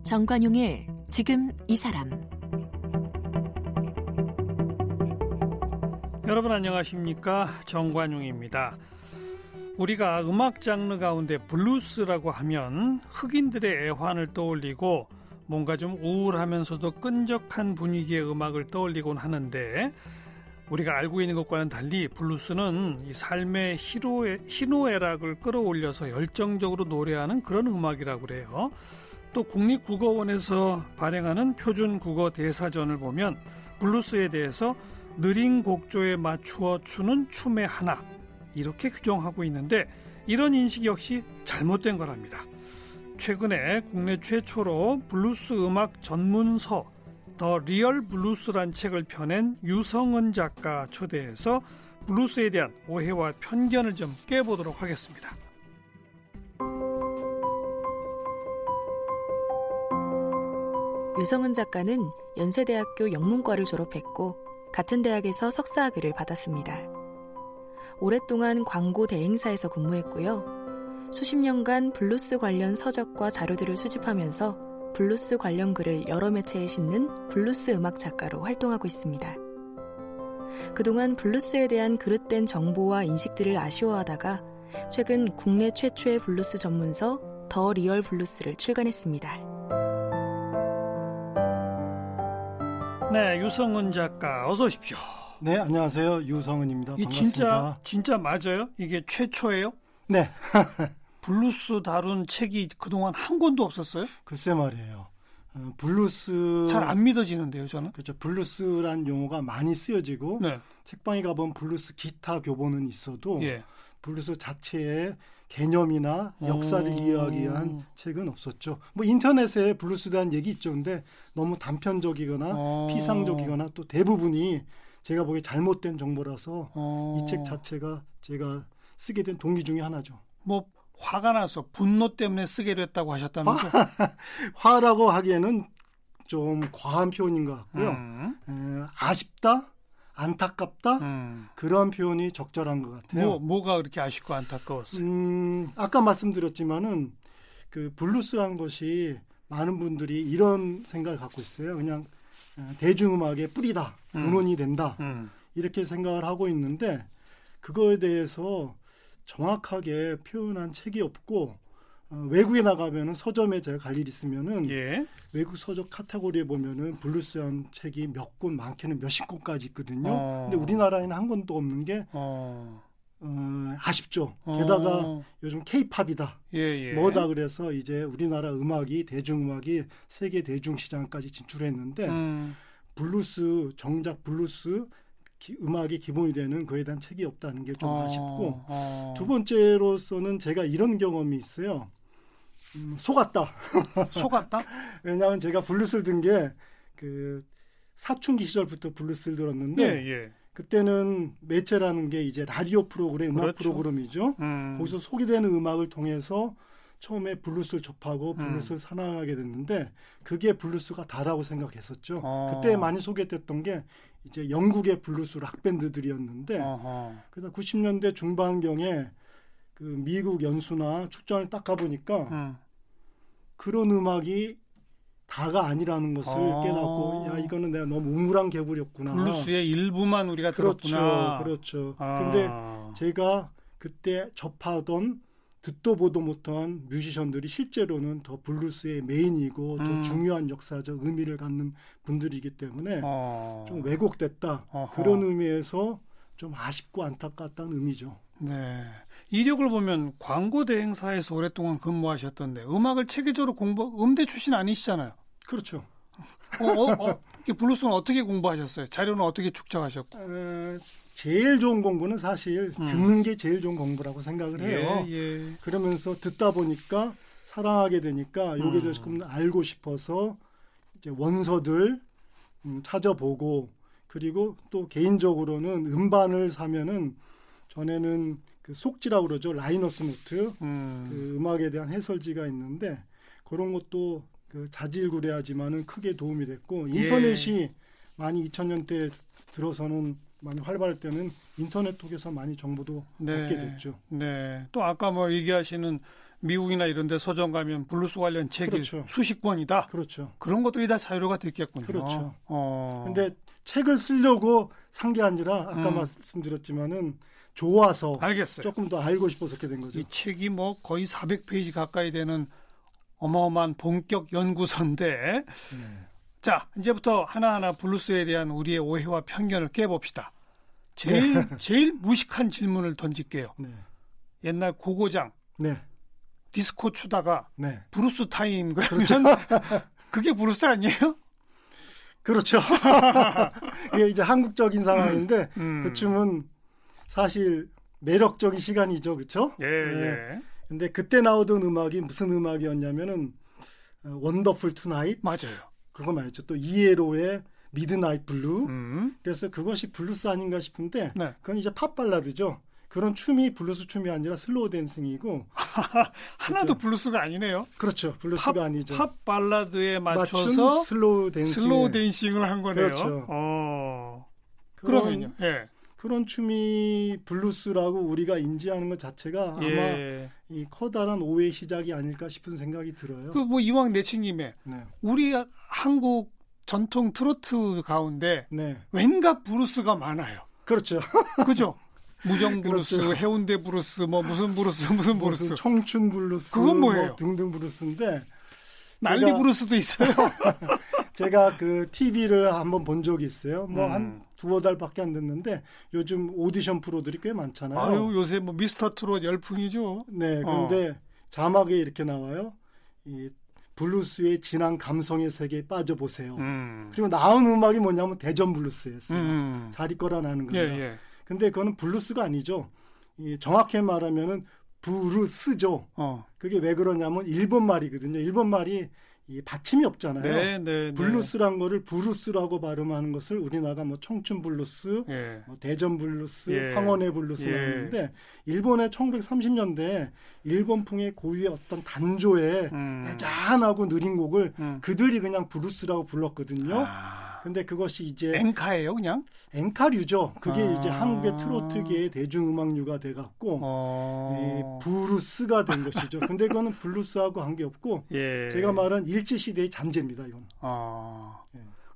정관용의 지금 이 사람. 여러분 안녕하십니까? 정관용입니다. 우리가 음악 장르 가운데 블루스라고 하면 흑인들의 애환을 떠올리고 뭔가 좀 우울하면서도 끈적한 분위기의 음악을 떠올리곤 하는데, 우리가 알고 있는 것과는 달리 블루스는 이 삶의 희노애락을 끌어올려서 열정적으로 노래하는 그런 음악이라고 그래요. 또 국립국어원에서 발행하는 표준 국어 대사전을 보면 블루스에 대해서 느린 곡조에 맞추어 추는 춤의 하나, 이렇게 규정하고 있는데, 이런 인식 역시 잘못된 거랍니다. 최근에 국내 최초로 블루스 음악 전문서 더 리얼 블루스란 책을 펴낸 유성은 작가 초대해서 블루스에 대한 오해와 편견을 좀 깨보도록 하겠습니다. 유성은 작가는 연세대학교 영문과를 졸업했고 같은 대학에서 석사학위를 받았습니다. 오랫동안 광고 대행사에서 근무했고요. 수십 년간 블루스 관련 서적과 자료들을 수집하면서 블루스 관련 글을 여러 매체에 싣는 블루스 음악 작가로 활동하고 있습니다. 그동안 블루스에 대한 그릇된 정보와 인식들을 아쉬워하다가 최근 국내 최초의 블루스 전문서 더 리얼 블루스를 출간했습니다. 네, 유성은 작가 어서 오십시오. 네, 안녕하세요. 유성은입니다. 반갑습니다. 진짜 맞아요? 이게 최초예요? 네. 블루스 다룬 책이 그동안 한 권도 없었어요? 글쎄 말이에요. 블루스 잘 안 믿어지는데요, 저는. 그렇죠. 블루스란 용어가 많이 쓰여지고, 네. 책방에 가보면 블루스 기타 교본은 있어도, 예. 블루스 자체의 개념이나 역사를 이해하기 위한 책은 없었죠. 뭐 인터넷에 블루스에 대한 얘기 있죠. 근데 너무 단편적이거나 피상적이거나 또 대부분이 제가 보기에 잘못된 정보라서 이 책 자체가 제가 쓰게 된 동기 중에 하나죠. 뭐 화가 나서 분노 때문에 쓰게 됐다고 하셨다면서? 화라고 하기에는 좀 과한 표현인 것 같고요. 아쉽다, 안타깝다, 그런 표현이 적절한 것 같아요. 뭐가 그렇게 아쉽고 안타까웠어요? 아까 말씀드렸지만은 그 블루스라는 것이 많은 분들이 이런 생각을 갖고 있어요. 그냥 대중음악의 뿌리다, 근원이 된다, 이렇게 생각을 하고 있는데, 그거에 대해서 정확하게 표현한 책이 없고, 외국에 나가면은 서점에 제가 갈 일 있으면은, 예. 외국 서적 카테고리에 보면은 블루스한 책이 몇 권, 많게는 몇십 권까지 있거든요. 근데 우리나라에는 한 권도 없는 게 아쉽죠. 게다가 요즘 K-팝이다, 예. 뭐다 그래서 이제 우리나라 음악이, 대중음악이 세계 대중시장까지 진출했는데, 블루스, 정작 블루스 음악이 기본이 되는 그에 대한 책이 없다는 게 좀 아쉽고, 두 번째로서는 제가 이런 경험이 있어요. 속았다. 속았다? 왜냐하면 제가 블루스를 든 게 그 사춘기 시절부터 블루스를 들었는데, 예. 그때는 매체라는 게 이제 라디오 프로그램, 음악 그렇죠. 프로그램이죠. 거기서 소개되는 음악을 통해서 처음에 블루스를 접하고 블루스를 사랑하게 됐는데, 그게 블루스가 다라고 생각했었죠. 그때 많이 소개됐던 게 이제 영국의 블루스 락 밴드들이었는데, 그래서 90년대 중반경에 그 미국 연수나 출장을 딱 가보니까 그런 음악이 다가 아니라는 것을 깨닫고, 야, 이거는 내가 너무 우물한 개구리였구나. 블루스의 일부만 우리가 들었구나. 그렇죠. 근데 제가 그때 접하던, 듣도 보도 못한 뮤지션들이 실제로는 더 블루스의 메인이고 더 중요한 역사적 의미를 갖는 분들이기 때문에 좀 왜곡됐다. 그런 의미에서 좀 아쉽고 안타깝다는 의미죠. 네. 이력을 보면 광고 대행사에서 오랫동안 근무하셨던데, 음악을 체계적으로 음대 출신 아니시잖아요. 그렇죠. 블루스는 어떻게 공부하셨어요? 자료는 어떻게 축적하셨고? 제일 좋은 공부는 사실 듣는 게 제일 좋은 공부라고 생각을 해요. 예. 그러면서 듣다 보니까 사랑하게 되니까 여기에 대해서 조금 알고 싶어서 이제 원서들 찾아보고, 그리고 또 개인적으로는 음반을 사면은 전에는 그 속지라고 그러죠. 라이너스 노트, 그 음악에 대한 해설지가 있는데, 그런 것도 그 자질구레하지만은 크게 도움이 됐고, 인터넷이 많이 2000년대 들어서는 많이 활발할 때는 인터넷 통해서 많이 정보도 얻게 됐죠. 네. 또 아까 뭐 얘기하시는 미국이나 이런 데 서점 가면 블루스 관련 책이 그렇죠. 수십 권이다. 그렇죠. 그런 것들이 다 자료가 됐겠군요. 그렇죠. 근데 책을 쓰려고 산 게 아니라 아까 말씀드렸지만은 좋아서 알겠어요. 조금 더 알고 싶어서 그렇게 된 거죠. 이 책이 뭐 거의 400페이지 가까이 되는 어마어마한 본격 연구서인데 자, 이제부터 하나하나 블루스에 대한 우리의 오해와 편견을 깨봅시다. 제일 무식한 질문을 던질게요. 네. 옛날 고고장 네. 디스코 추다가 네. 브루스 타임 그러면 그게 브루스 아니에요? 그렇죠. 이게 이제 한국적인 상황인데 그 춤은 사실 매력적인 시간이죠, 그렇죠? 예, 예. 근데 그때 나오던 음악이 무슨 음악이었냐면은 원더풀 투나잇 맞아요. 그거 말이죠. 또 이에로의 미드나잇 블루. 그래서 그것이 블루스 아닌가 싶은데 네. 그건 이제 팝 발라드죠. 그런 춤이 블루스 춤이 아니라 슬로우 댄싱이고 하나도 그렇죠. 블루스가 아니네요. 그렇죠. 블루스가 아니죠. 팝 발라드에 맞춰서 슬로우 댄싱을 한 거네요. 그렇죠. 그러면요. 예. 그런 춤이 블루스라고 우리가 인지하는 것 자체가 아마 이 커다란 오해의 시작이 아닐까 싶은 생각이 들어요. 그 뭐 이왕 내친김에 네. 우리 한국 전통 트로트 가운데 네. 왠가 브루스가 많아요. 그렇죠. 그죠? 무정 브루스, 그렇죠. 해운대 브루스, 뭐 무슨 브루스, 무슨 브루스. 청춘 블루스, 그건 뭐예요? 뭐 등등 브루스인데 난리 브루스도 있어요. 제가 그 TV를 한번 본 적이 있어요. 뭐 한 두어 달밖에 안 됐는데 요즘 오디션 프로들이 꽤 많잖아요. 아유, 요새 뭐 미스터 트롯 열풍이죠. 네, 그런데 자막에 이렇게 나와요. 이 블루스의 진한 감성의 세계에 빠져보세요. 그리고 나온 음악이 뭐냐면 대전 블루스였어요. 자리 거라 나는 거예요. 예. 근데 그거는 블루스가 아니죠. 정확히 말하면은 브루스죠. 그게 왜 그러냐면 일본 말이거든요. 일본 말이 이 받침이 없잖아요. 네. 블루스란 거를 브루스라고 발음하는 것을 우리나라가 뭐 청춘 블루스, 뭐 대전 블루스, 황혼의 블루스 나오는데 일본의 1930년대 일본풍의 고유의 어떤 단조의 애잔하고 느린 곡을 그들이 그냥 브루스라고 불렀거든요. 근데 그것이 이제 엔카예요, 그냥? 엔카류죠. 그게 이제 한국의 트로트계의 대중음악류가 돼갖고 브루스가 된 것이죠. 근데 그거는 블루스하고 관계없고 제가 말한 일제시대의 잔재입니다. 이건.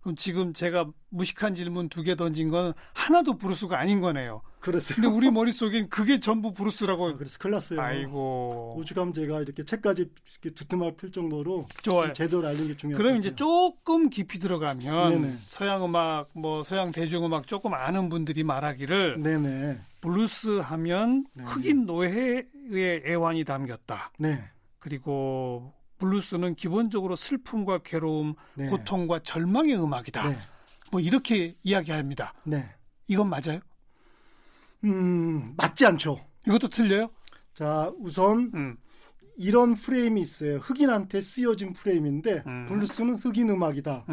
그럼 지금 제가 무식한 질문 2개 던진 건 하나도 브루스가 아닌 거네요. 그렇어요. 근데 우리 머릿속엔 그게 전부 브루스라고. 그래서 큰일 났어요. 아이고. 오죽하면 제가 이렇게 책까지 이렇게 두툼하게 필 정도로 좋아요. 제대로 알린 게 중요해요. 그럼 이제 조금 깊이 들어가면 네네. 서양 음악, 뭐 서양 대중음악 조금 아는 분들이 말하기를 네네. 블루스 하면 흑인 노예의 애환이 담겼다. 네. 그리고 블루스는 기본적으로 슬픔과 괴로움, 고통과 절망의 음악이다. 뭐 이렇게 이야기합니다. 네. 이건 맞아요? 맞지 않죠. 이것도 틀려요? 자, 우선 이런 프레임이 있어요. 흑인한테 쓰여진 프레임인데 블루스는 흑인 음악이다.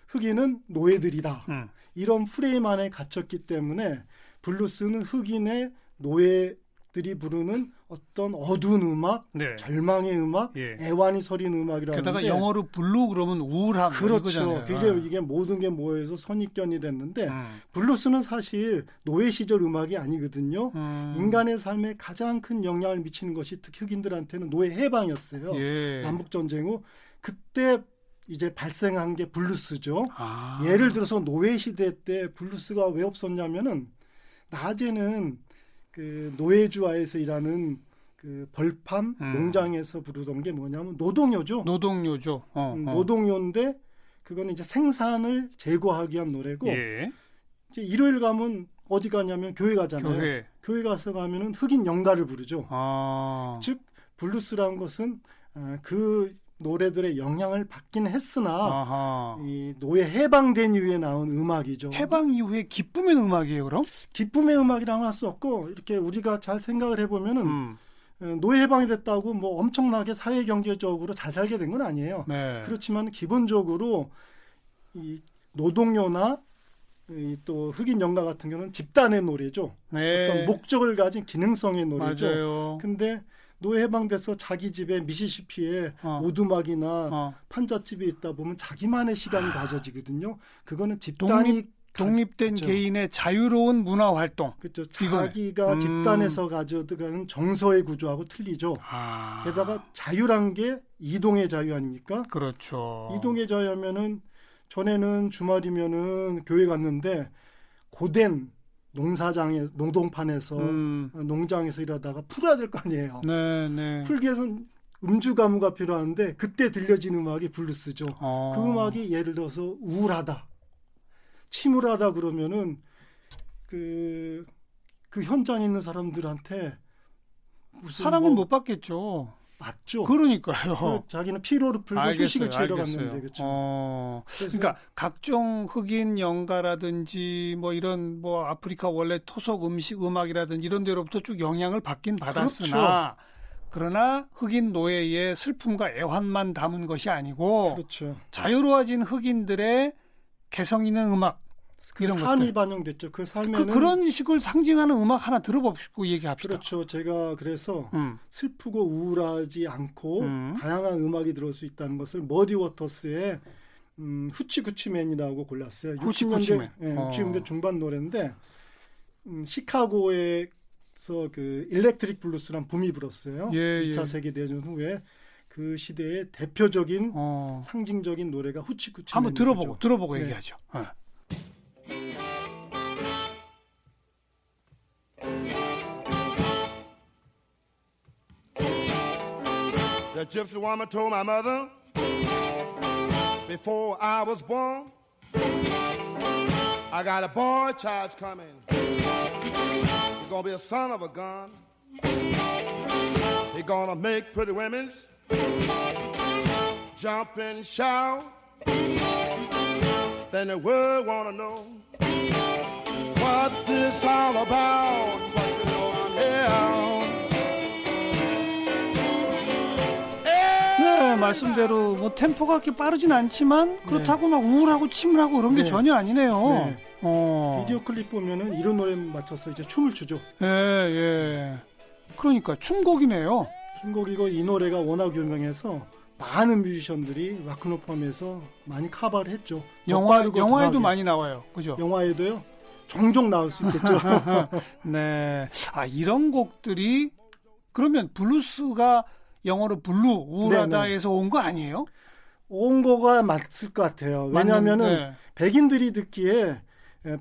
흑인은 노예들이다. 이런 프레임 안에 갇혔기 때문에 블루스는 흑인의 노예들이 부르는 어떤 어두운 음악, 절망의 음악, 애환이 서린 음악이라고 게다가 하는데 영어로 블루 그러면 우울함. 그렇죠. 이게 모든 게 모여서 선입견이 됐는데 블루스는 사실 노예 시절 음악이 아니거든요. 인간의 삶에 가장 큰 영향을 미치는 것이 특히 흑인들한테는 노예 해방이었어요. 남북전쟁 후 그때 이제 발생한 게 블루스죠. 예를 들어서 노예 시대 때 블루스가 왜 없었냐면은 낮에는 그 노예주와에서 일하는 그 벌판 농장에서 부르던 게 뭐냐면 노동요죠. 노동요죠. 노동요인데 그거는 이제 생산을 제고하기 위한 노래고 이제 일요일 가면 어디 가냐면 교회 가잖아요. 교회 가서 가면은 흑인 연가를 부르죠. 즉 블루스라는 것은 그 노래들의 영향을 받긴 했으나 이 노예 해방된 이후에 나온 음악이죠. 해방 이후에 기쁨의 음악이에요, 그럼? 기쁨의 음악이라고 할 수 없고 이렇게 우리가 잘 생각을 해보면은 노예 해방이 됐다고 뭐 엄청나게 사회 경제적으로 잘 살게 된 건 아니에요. 그렇지만 기본적으로 이 노동요나 또 흑인 연가 같은 경우는 집단의 노래죠. 어떤 목적을 가진 기능성의 노래죠. 맞아요. 근데 노예 해방돼서 자기 집에 미시시피에 오두막이나 판잣집이 있다 보면 자기만의 시간이 가져지거든요. 그거는 집단이 독립된 그렇죠. 개인의 자유로운 문화 활동. 그렇죠. 자기가 집단에서 가져가는 정서의 구조하고 틀리죠. 게다가 자유란 게 이동의 자유 아닙니까? 그렇죠. 이동의 자유하면은 전에는 주말이면은 교회 갔는데 고된 농사장에 노동판에서 농장에서 일하다가 풀어야 될 거 아니에요. 네. 풀기 위해서는 음주 가무가 필요한데 그때 들려진 음악이 블루스죠. 그 음악이 예를 들어서 우울하다, 침울하다 그러면은 그 현장에 있는 사람들한테 사랑을 못 받겠죠. 맞죠. 그러니까요. 자기는 피로를 풀고 휴식을 취하러 갔는데 그렇죠. 그러니까 각종 흑인 연가라든지 뭐 이런 뭐 아프리카 원래 토속 음악이라든지 이런 데로부터 쭉 영향을 받긴 받았으나 그렇죠. 그러나 흑인 노예의 슬픔과 애환만 담은 것이 아니고 그렇죠. 자유로워진 흑인들의 개성 있는 음악 이런 삶이 것들. 반영됐죠. 그 삶에는 그런 식을 상징하는 음악 하나 들어보시고 얘기합시다. 그렇죠. 제가 그래서 슬프고 우울하지 않고 다양한 음악이 들어올 수 있다는 것을 머디 워터스의 후치구치맨이라고 골랐어요. 후치구치맨. 60년대 중반 노래인데 시카고에서 그 일렉트릭 블루스란 붐이 불었어요. 2차 세계대전 후에 그 시대의 대표적인 상징적인 노래가 후치구치맨. 한번 들어보고 얘기하죠. The gypsy woman told my mother before I was born, I got a boy child's coming. He's gonna be a son of a gun. He's gonna make pretty women jump and shout. Then the world wanna know what this all about. But you know I'm here. 네, 말씀대로 뭐 템포가 그렇게 빠르진 않지만 그렇다고 막 우울하고 침울하고 그런 게 전혀 아니네요. 비디오 클립 보면은 이런 노래 맞춰서 이제 춤을 추죠. 예. 그러니까 춤곡이네요. 춤곡이고 이 노래가 워낙 유명해서 많은 뮤지션들이 락큰롤 포함해서 많이 커버를 했죠. 영화에도 많이 나와요. 그죠? 영화에도요. 종종 나올 수 있겠죠. 네. 이런 곡들이 그러면 블루스가 영어로 블루, 우울하다에서 온 거 아니에요? 온 거가 맞을 것 같아요. 왜냐하면은 백인들이 듣기에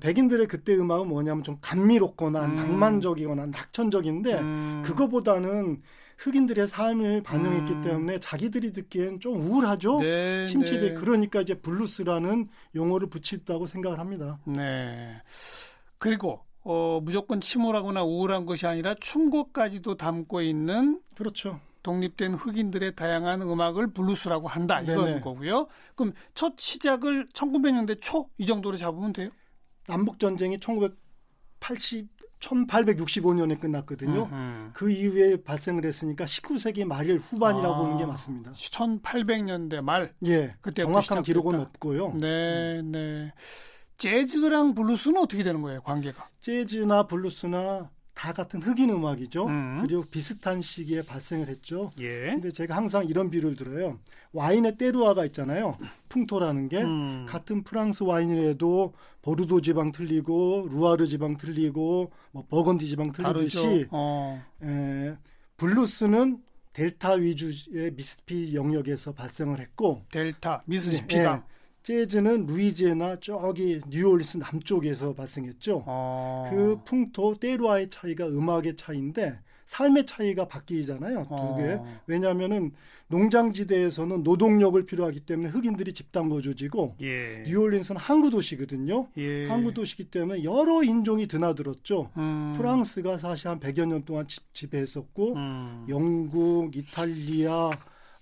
백인들의 그때 음악은 뭐냐면 좀 감미롭거나 낭만적이거나 낙천적인데 그거보다는 흑인들의 삶을 반영했기 때문에 자기들이 듣기엔 좀 우울하죠. 침체돼. 그러니까 이제 블루스라는 용어를 붙였다고 생각을 합니다. 네. 그리고 무조건 침울하거나 우울한 것이 아니라 춤곡까지도 담고 있는 그렇죠. 독립된 흑인들의 다양한 음악을 블루스라고 한다 이건 거고요. 그럼 첫 시작을 1900년대 초 이 정도로 잡으면 돼요? 남북 전쟁이 1865년에 끝났거든요. 그 이후에 발생을 했으니까 19세기 말 후반이라고 보는 게 맞습니다. 1800년대 말. 그때 정확한 기록은 없고요. 네. 재즈랑 블루스는 어떻게 되는 거예요, 관계가? 재즈나 블루스나 다 같은 흑인 음악이죠. 그리고 비슷한 시기에 발생을 했죠. 근데 제가 항상 이런 비유를 들어요. 와인의 때루아가 있잖아요. 풍토라는 게 같은 프랑스 와인이라도 보르도 지방 틀리고 루아르 지방 틀리고 뭐 버건디 지방 틀리듯이 블루스는 델타 위주의 미시시피 영역에서 발생을 했고 델타 미시시피강 재즈는 루이지애나 저기 뉴올리스 남쪽에서 발생했죠. 그 풍토 때루아의 차이가 음악의 차이인데 삶의 차이가 바뀌잖아요. 두 개. 왜냐하면은 농장지대에서는 노동력을 필요하기 때문에 흑인들이 집단 거주지고 뉴올리스는 항구 도시거든요. 항구 도시이기 때문에 여러 인종이 드나들었죠. 프랑스가 사실 한 100여 년 동안 지배했었고 영국, 이탈리아,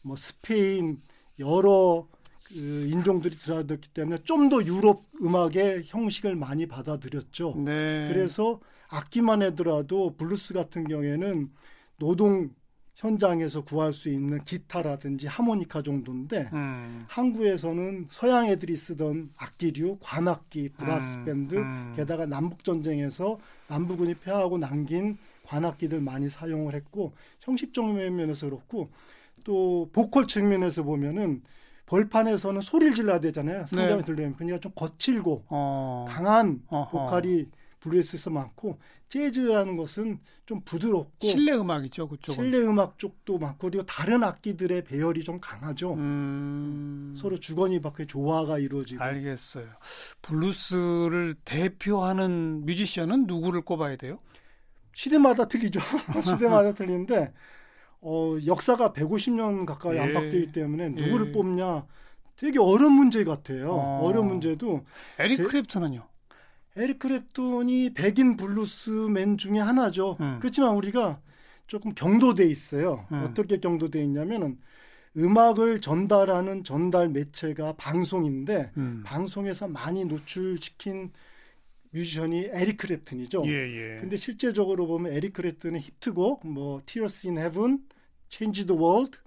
뭐 스페인 여러 그 인종들이 드나들었기 때문에 좀 더 유럽 음악의 형식을 많이 받아들였죠. 그래서 악기만 하더라도 블루스 같은 경우에는 노동 현장에서 구할 수 있는 기타라든지 하모니카 정도인데 한국에서는 서양 애들이 쓰던 악기류, 관악기, 브라스 밴드, 게다가 남북전쟁에서 남부군이 패하고 남긴 관악기들 많이 사용을 했고 형식적 면에서 그렇고 또 보컬 측면에서 보면은 벌판에서는 소리를 질러야 되잖아요. 상대방이 들려면. 그러니까 좀 거칠고 강한 보컬이 블루스에서 많고 재즈라는 것은 좀 부드럽고 실내 음악이죠, 그쪽은. 실내 음악 쪽도 많고 그리고 다른 악기들의 배열이 좀 강하죠. 서로 주거니 받고의 조화가 이루어지고. 알겠어요. 블루스를 대표하는 뮤지션은 누구를 꼽아야 돼요? 시대마다 틀리죠. 시대마다 틀리는데 역사가 150년 가까이 안팎되기 때문에 누구를 뽑냐 되게 어려운 문제 같아요. 어려운 문제도 에릭 크랩튼은요? 에릭 크랩튼이 백인 블루스맨 중에 하나죠. 그렇지만 우리가 조금 경도돼 있어요. 어떻게 경도돼 있냐면은 음악을 전달하는 전달 매체가 방송인데 방송에서 많이 노출시킨 뮤지션이 에릭 크랩튼이죠. 근데 실제적으로 보면 에릭 크랩튼의 히트곡 뭐 Tears in Heaven, Change the World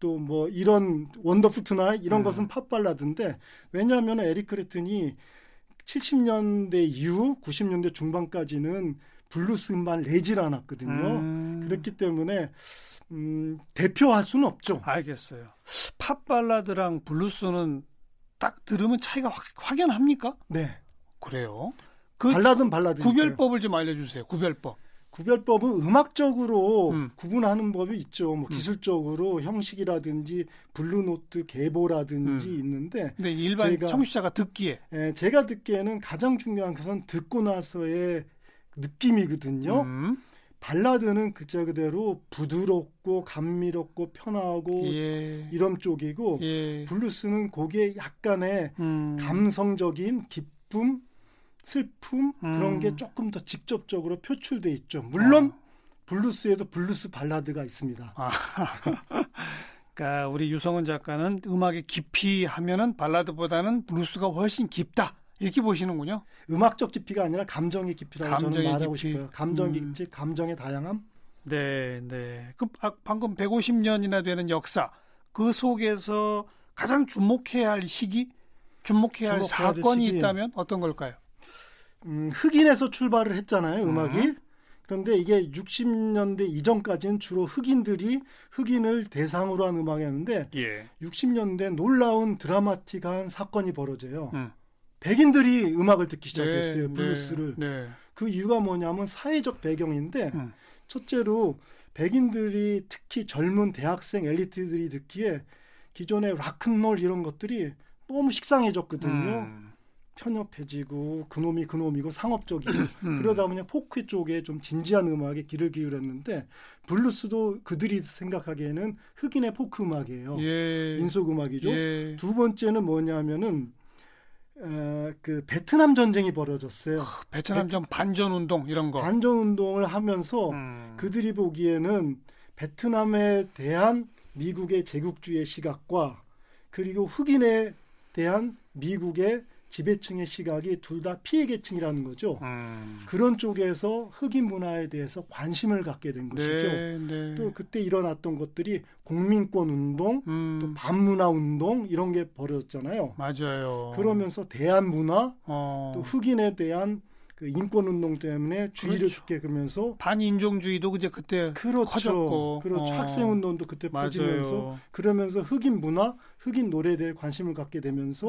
또 뭐 이런 원더풀 투나잇 이런 것은 팝 발라드인데 왜냐하면 에릭 크랩튼이 70년대 이후 90년대 중반까지는 블루스 음반 내질 않았거든요. 그렇기 때문에 대표할 수는 없죠. 알겠어요. 팝 발라드랑 블루스는 딱 들으면 차이가 확연합니까? 네. 그래요? 발라드는 발라드. 구별법을 좀 알려주세요. 구별법은 음악적으로 구분하는 법이 있죠. 뭐 기술적으로 형식이라든지 블루노트 계보라든지 있는데. 근데 일반 청취자가 듣기에. 제가 듣기에는 가장 중요한 것은 듣고 나서의 느낌이거든요. 발라드는 그저 그대로 부드럽고 감미롭고 편하고 이런 쪽이고 블루스는 거기에 약간의 감성적인 기쁨 슬픔 그런 게 조금 더 직접적으로 표출돼 있죠. 물론 블루스에도 블루스 발라드가 있습니다. 그러니까 우리 유성은 작가는 음악의 깊이 하면은 발라드보다는 블루스가 훨씬 깊다 이렇게 보시는군요. 음악적 깊이가 아니라 감정의 깊이라고 감정의 저는 말하고 깊이. 싶어요. 감정의 깊이, 감정의 다양함. 네. 그 방금 150년이나 되는 역사 그 속에서 가장 주목해야 할 시기, 주목해야 할 사건이 있다면 어떤 걸까요? 흑인에서 출발을 했잖아요, 음악이. 그런데 이게 60년대 이전까지는 주로 흑인을 대상으로 한 음악이었는데 60년대 놀라운 드라마틱한 사건이 벌어져요. 백인들이 음악을 듣기 시작했어요, 블루스를. 그 이유가 뭐냐면 사회적 배경인데 첫째로 백인들이 특히 젊은 대학생 엘리트들이 듣기에 기존의 락큰롤 이런 것들이 너무 식상해졌거든요. 편협해지고 그놈이고 상업적이고 그러다 보니 포크 쪽에 좀 진지한 음악에 귀를 기울였는데 블루스도 그들이 생각하기에는 흑인의 포크 음악이에요. 민속 음악이죠. 두 번째는 뭐냐면은 그 베트남 전쟁이 벌어졌어요. 베트남전 반전 운동 이런 거. 반전 운동을 하면서 그들이 보기에는 베트남에 대한 미국의 제국주의 시각과 그리고 흑인에 대한 미국의 지배층의 시각이 둘 다 피해계층이라는 거죠. 그런 쪽에서 흑인 문화에 대해서 관심을 갖게 된 것이죠. 또 그때 일어났던 것들이 공민권 운동, 또 반문화 운동 이런 게 벌어졌잖아요. 맞아요. 그러면서 대한문화, 또 흑인에 대한 그 인권 운동 때문에 주의를 주게 되면서 반인종주의도 그때 커졌고, 학생 운동도 그때 퍼지면서 그러면서 흑인 문화, 흑인 노래에 대해 관심을 갖게 되면서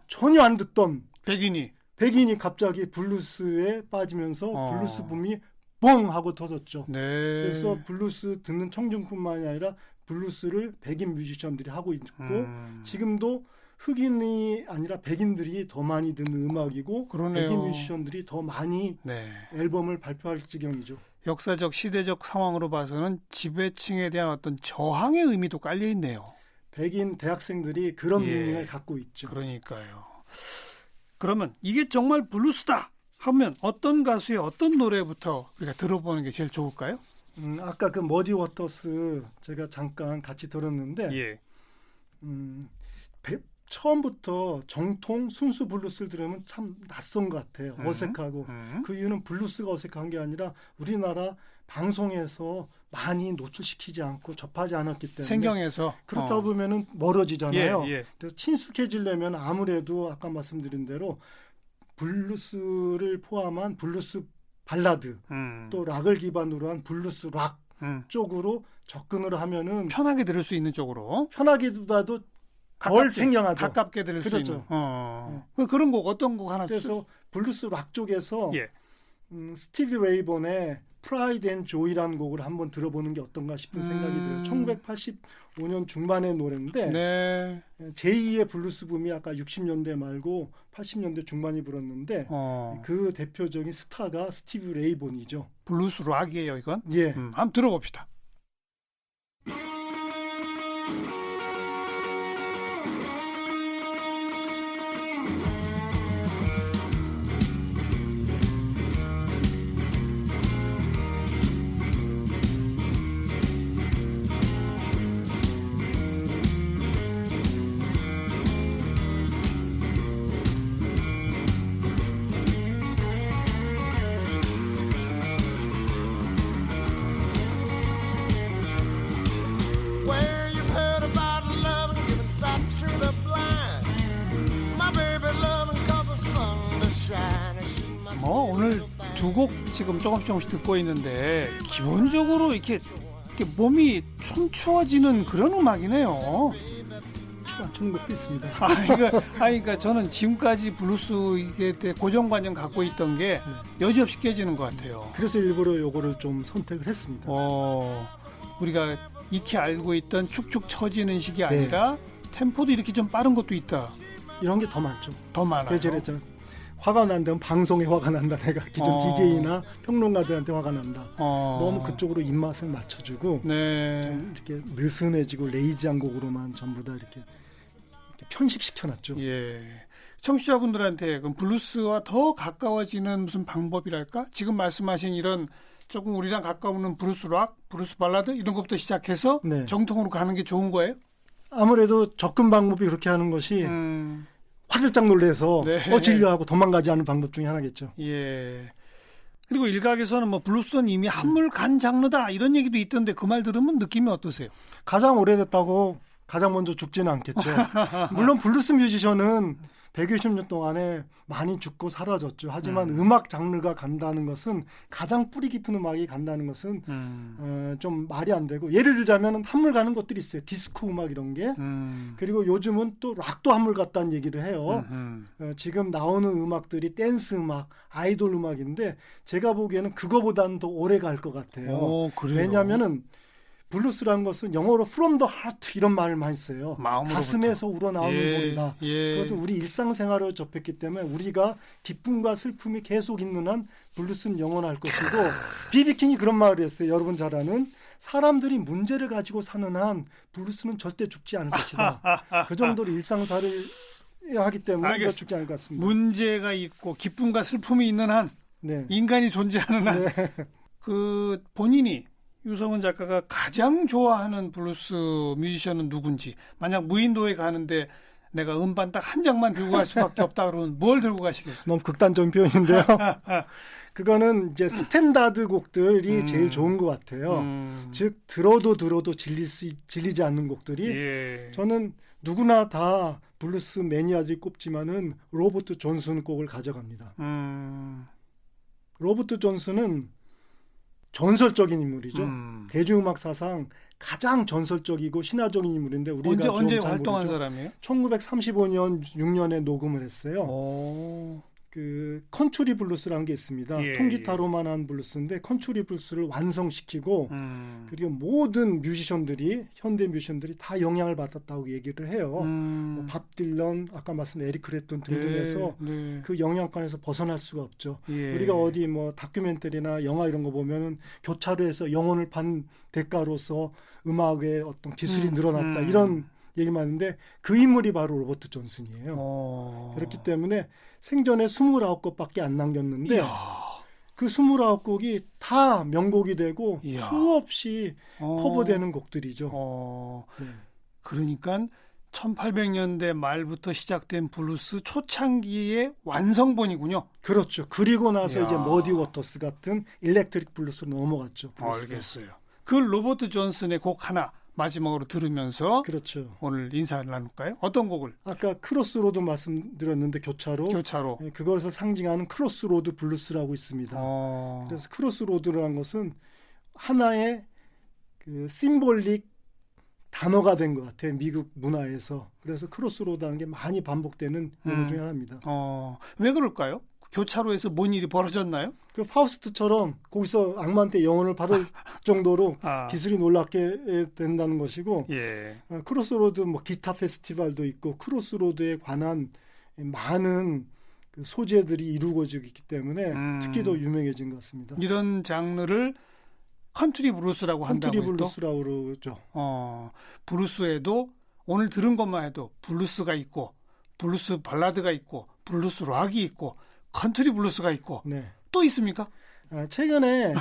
전혀 안 듣던 백인이 갑자기 블루스에 빠지면서 블루스 붐이 뻥 하고 터졌죠. 그래서 블루스 듣는 청중뿐만이 아니라 블루스를 백인 뮤지션들이 하고 있고 지금도 흑인이 아니라 백인들이 더 많이 듣는 음악이고 백인 뮤지션들이 더 많이 앨범을 발표할 지경이죠. 역사적 시대적 상황으로 봐서는 지배층에 대한 어떤 저항의 의미도 깔려 있네요. 백인 대학생들이 그런 미닝을 갖고 있죠. 그러니까요. 그러면 이게 정말 블루스다 하면 어떤 가수의 어떤 노래부터 우리가 들어보는 게 제일 좋을까요? 아까 그 머디 워터스 제가 잠깐 같이 들었는데 처음부터 정통 순수 블루스를 들으면 참 낯선 것 같아요. 어색하고. 그 이유는 블루스가 어색한 게 아니라 우리나라 방송에서 많이 노출시키지 않고 접하지 않았기 때문에 생경에서 그렇다 보면은 멀어지잖아요. 그래서 친숙해지려면 아무래도 아까 말씀드린 대로 블루스를 포함한 블루스 발라드 또 락을 기반으로 한 블루스 락 쪽으로 접근을 하면은 편하게 들을 수 있는 쪽으로 편하게보다도 덜 생경하죠. 가깝게 들을 수 그렇죠. 있는. 그런 곡 어떤 곡 하나 그래서 블루스 락 쪽에서 예. 스티비 레이본의 Pride and Joy라는 곡을 한번 들어보는 게 어떤가 싶은 생각이 들어요. 1985년 중반의 노래인데 네. 제2의 블루스 붐이 아까 60년대 말고 80년대 중반이 불었는데 그 대표적인 스타가 스티비 레이본이죠. 블루스 락이에요, 이건? 예. 한번 들어봅시다. Where you've heard about love and giving sight to the blind. My baby loving cause the sun to shine. And she must 오늘 두 곡 지금 조금씩 들고 있는데 기본적으로 이렇게 몸이 춤추어지는 그런 음악이네요. 추는 것도 있습니다. 그러니까 저는 지금까지 블루스 이게 고정관념 갖고 있던 게 여지없이 깨지는 것 같아요. 그래서 일부러 요거를 좀 선택을 했습니다. 우리가 익히 알고 있던 축축 처지는 식이 아니라 템포도 이렇게 좀 빠른 것도 있다. 이런 게 더 많죠. 더 많아요. 계절에죠. 화가 난다면 방송에 화가 난다. 내가 기존 DJ나 평론가들한테 화가 난다. 너무 그쪽으로 입맛을 맞춰주고 좀 이렇게 느슨해지고 레이지한 곡으로만 전부 다 이렇게 편식시켜놨죠. 예. 청취자분들한테 그럼 블루스와 더 가까워지는 무슨 방법이랄까? 지금 말씀하신 이런 조금 우리랑 가까우는 브루스 락, 브루스 발라드 이런 것부터 시작해서 정통으로 가는 게 좋은 거예요? 아무래도 접근 방법이 그렇게 하는 것이 화들짝 놀래서 진료하고 도망가지 않은 방법 중에 하나겠죠. 예. 그리고 일각에서는 블루스는 이미 한물 간 장르다 이런 얘기도 있던데 그 말 들으면 느낌이 어떠세요? 가장 오래됐다고 가장 먼저 죽지는 않겠죠. 물론 블루스 뮤지션은 120년 동안에 많이 죽고 사라졌죠. 하지만 음악 장르가 간다는 것은 가장 뿌리 깊은 음악이 간다는 것은 좀 말이 안 되고 예를 들자면 한물 가는 것들이 있어요. 디스코 음악 이런 게. 그리고 요즘은 또 락도 한물 갔다는 얘기를 해요. 지금 나오는 음악들이 댄스 음악, 아이돌 음악인데 제가 보기에는 그거보다는 더 오래 갈 것 같아요. 왜냐하면은 블루스라는 것은 영어로 from the heart 이런 말을 많이 써요. 가슴에서 우러나오는 소리다. 그것도 우리 일상생활을 접했기 때문에 우리가 기쁨과 슬픔이 계속 있는 한 블루스는 영원할 것이고 비비킹이 그런 말을 했어요. 여러분 잘 아는 사람들이 문제를 가지고 사는 한 블루스는 절대 죽지 않을 것이다. 그 정도로 일상사를 하기 때문에 죽지 않을 것 같습니다. 문제가 있고 기쁨과 슬픔이 있는 한 인간이 존재하는 한 그 본인이 유성은 작가가 가장 좋아하는 블루스 뮤지션은 누군지 만약 무인도에 가는데 내가 음반 딱 한 장만 들고 갈 수밖에 없다 그러면 뭘 들고 가시겠어요? 너무 극단적인 표현인데요. 그거는 이제 스탠다드 곡들이 제일 좋은 것 같아요. 즉 들어도 질리지 않는 곡들이 저는 누구나 다 블루스 매니아들이 꼽지만은 로버트 존슨 곡을 가져갑니다. 로버트 존슨은 전설적인 인물이죠. 대중음악 사상 가장 전설적이고 신화적인 인물인데 우리가 언제 활동한 사람이에요? 1935년 6년에 녹음을 했어요. 그 컨츄리 블루스라는 게 있습니다. 통기타로만 한 블루스인데 컨츄리 블루스를 완성시키고 그리고 모든 뮤지션들이 현대 뮤지션들이 다 영향을 받았다고 얘기를 해요. 밥 딜런, 아까 말씀드린 에릭 크랩톤 등등해서 그 영향권에서 벗어날 수가 없죠. 우리가 어디 다큐멘터리나 영화 이런 거 보면은 교차로에서 영혼을 판 대가로서 음악의 어떤 기술이 늘어났다 이런 얘기만 하는데 그 인물이 바로 로버트 존슨이에요. 그렇기 때문에 생전에 29곡밖에 안 남겼는데 그 29곡이 다 명곡이 되고 수없이 커버되는 곡들이죠. 그러니까 1800년대 말부터 시작된 블루스 초창기의 완성본이군요. 그렇죠. 그리고 나서 이제 머디 워터스 같은 일렉트릭 블루스로 넘어갔죠. 알겠어요. 그 로버트 존슨의 곡 하나 마지막으로 들으면서 오늘 인사를 나눌까요? 어떤 곡을? 아까 크로스로드 말씀드렸는데 교차로. 그것을 상징하는 크로스로드 블루스라고 있습니다. 그래서 크로스로드라는 것은 하나의 그 심볼릭 단어가 된 것 같아요. 미국 문화에서. 그래서 크로스로드라는 게 많이 반복되는 용어 중에 하나입니다. 왜 그럴까요? 교차로에서 뭔 일이 벌어졌나요? 그 파우스트처럼 거기서 악마한테 영혼을 받을 정도로 기술이 놀랍게 된다는 것이고 예. 크로스로드 뭐 기타 페스티벌도 있고 크로스로드에 관한 많은 그 소재들이 이루어지고 있기 때문에 특히 더 유명해진 것 같습니다. 이런 장르를 컨트리 블루스라고 한다고 컨트리 블루스라고 그러죠. 블루스에도 오늘 들은 것만 해도 블루스가 있고 블루스 발라드가 있고 블루스 락이 있고 컨트리 블루스가 있고 네. 또 있습니까? 최근에는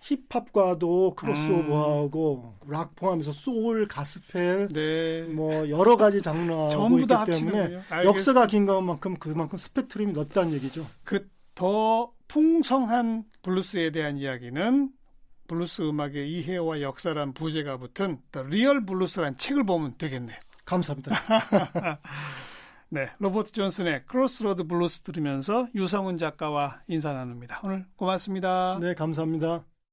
힙합과도 크로스오버하고 락 포함해서 소울, 가스펠, 네. 뭐 여러 가지 장르하고 전부 다 있기 때문에 합치는군요. 역사가 긴 것만큼 그만큼 스펙트럼이 넓다는 얘기죠. 그 더 풍성한 블루스에 대한 이야기는 블루스 음악의 이해와 역사란 부제가 붙은 The Real Blues라는 책을 보면 되겠네요. 감사합니다. 네, 로버트 존슨의 크로스로드 블루스 들으면서 유성훈 작가와 인사 나눕니다. 오늘 고맙습니다. 네, 감사합니다.